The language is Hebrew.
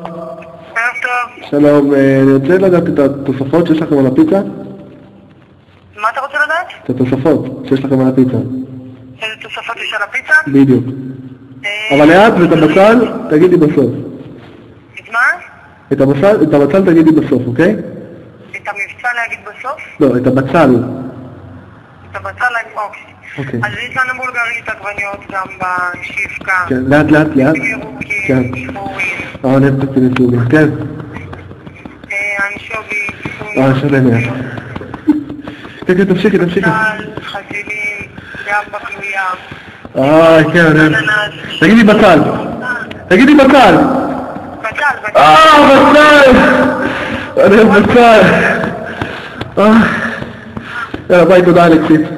ערב טוב. שלום, אני רוצה לדעת את התוספות שיש לכם על הפיצה? מה אתה רוצה לדעת? את התוספות שיש לכם על הפיצה. איזה תוספות יש על הפיצה? בדיוק. אבל לאט ואת הבצל תגידי בסוף. את מה? את הבצל תגידי בסוף, אוקיי? את המבצע להגיד בסוף? לא, את הבצל. את הבצל להגיד, אוקיי. אז יש לנו בולגרית עגבניות גם בשיפקה. כן, לאט. כן. שחורים. אני אוהב את הסוגיה, כן. אנשובי, שלם. כן, תמשיכי. חזילים, גם בקלויה. כן, אני אוהב. תגידי בצל. בצל. בצל! אני אוהב בצל. יאללה, ביי, תודה אלכסי.